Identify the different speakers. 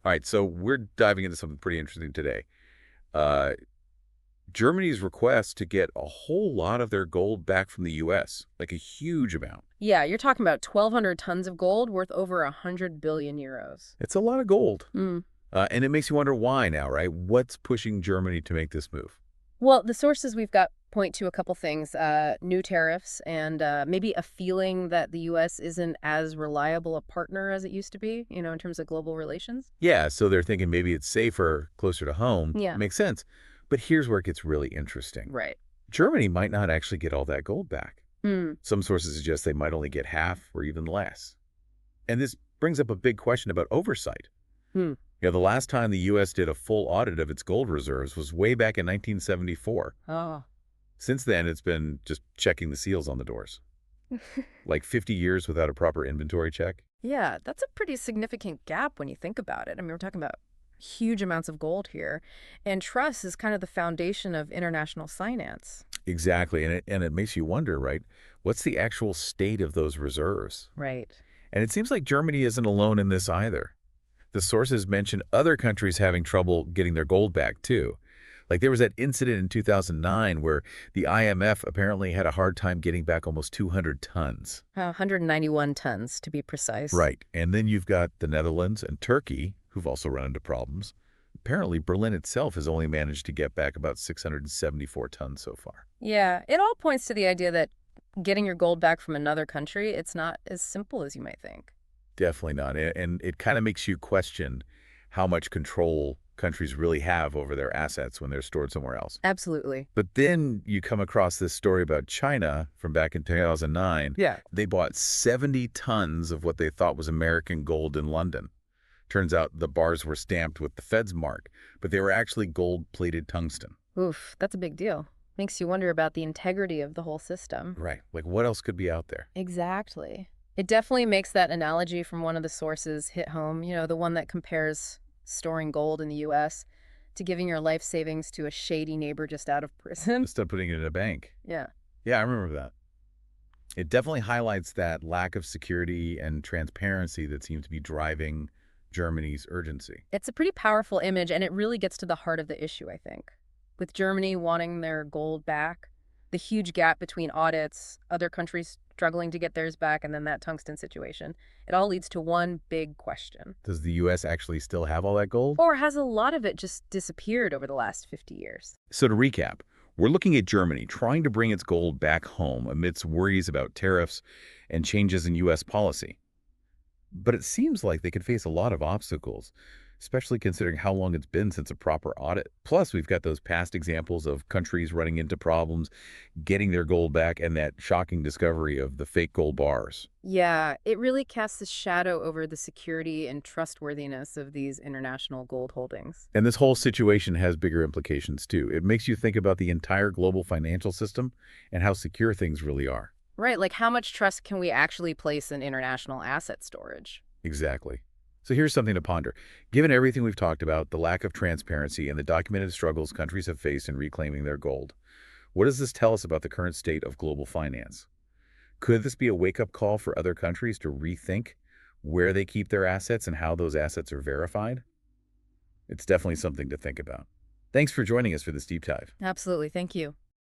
Speaker 1: All right, so we're diving into something pretty interesting today. Uh, Germany's request to get a whole lot of their gold back from the U.S., like a huge amount.
Speaker 2: Yeah, you're talking about 1,200 tons of gold worth over 100 billion euros.
Speaker 1: It's a lot of gold.
Speaker 2: Mm.
Speaker 1: And it makes you wonder why now, right? What's pushing Germany to make this move?
Speaker 2: Well, the sources we've got point to a couple things, new tariffs and maybe a feeling that the U.S. isn't as reliable a partner as it used to be, in terms of global relations.
Speaker 1: Yeah, so they're thinking maybe it's safer closer to home.
Speaker 2: Yeah.
Speaker 1: Makes sense. But here's where it gets really interesting.
Speaker 2: Right.
Speaker 1: Germany might not actually get all that gold back.
Speaker 2: Hmm.
Speaker 1: Some sources suggest they might only get half or even less. And this brings up a big question about oversight.
Speaker 2: Hmm.
Speaker 1: The last time the U.S. did a full audit of its gold reserves was way back in 1974.
Speaker 2: Oh.
Speaker 1: Since then, it's been just checking the seals on the doors. Like 50 years without a proper inventory check?
Speaker 2: Yeah, that's a pretty significant gap when you think about it. I mean, we're talking about huge amounts of gold here. And trust is kind of the foundation of international finance.
Speaker 1: Exactly. And it makes you wonder, right? What's the actual state of those reserves?
Speaker 2: Right.
Speaker 1: And it seems like Germany isn't alone in this either. The sources mention other countries having trouble getting their gold back, too. Like there was that incident in 2009 where the IMF apparently had a hard time getting back almost 200 tons.
Speaker 2: 191 tons, to be precise.
Speaker 1: Right. And then you've got the Netherlands and Turkey, who've also run into problems. Apparently, Berlin itself has only managed to get back about 674 tons so far.
Speaker 2: Yeah, it all points to the idea that getting your gold back from another country, it's not as simple as you might think.
Speaker 1: Definitely not. And it kind of makes you question how much control countries really have over their assets when they're stored somewhere else.
Speaker 2: Absolutely.
Speaker 1: But then you come across this story about China from back in 2009.
Speaker 2: Yeah.
Speaker 1: They bought 70 tons of what they thought was American gold in London. Turns out the bars were stamped with the Fed's mark, but they were actually gold-plated tungsten.
Speaker 2: Oof, that's a big deal. Makes you wonder about the integrity of the whole system.
Speaker 1: Right. Like what else could be out there?
Speaker 2: Exactly. It definitely makes that analogy from one of the sources hit home, the one that compares storing gold in the US to giving your life savings to a shady neighbor just out of prison.
Speaker 1: Instead of putting it in a bank.
Speaker 2: Yeah.
Speaker 1: Yeah, I remember that. It definitely highlights that lack of security and transparency that seems to be driving Germany's urgency.
Speaker 2: It's a pretty powerful image, and it really gets to the heart of the issue, I think. With Germany wanting their gold back, the huge gap between audits, other countries struggling to get theirs back, and then that tungsten situation, it all leads to one big question.
Speaker 1: Does the U.S. actually still have all that gold?
Speaker 2: Or has a lot of it just disappeared over the last 50 years?
Speaker 1: So to recap, we're looking at Germany trying to bring its gold back home amidst worries about tariffs and changes in U.S. policy. But it seems like they could face a lot of obstacles, especially considering how long it's been since a proper audit. Plus, we've got those past examples of countries running into problems, getting their gold back, and that shocking discovery of the fake gold bars.
Speaker 2: Yeah, it really casts a shadow over the security and trustworthiness of these international gold holdings.
Speaker 1: And this whole situation has bigger implications, too. It makes you think about the entire global financial system and how secure things really are.
Speaker 2: Right, like how much trust can we actually place in international asset storage?
Speaker 1: Exactly. So here's something to ponder. Given everything we've talked about, the lack of transparency and the documented struggles countries have faced in reclaiming their gold, what does this tell us about the current state of global finance? Could this be a wake-up call for other countries to rethink where they keep their assets and how those assets are verified? It's definitely something to think about. Thanks for joining us for this deep dive.
Speaker 2: Absolutely, thank you.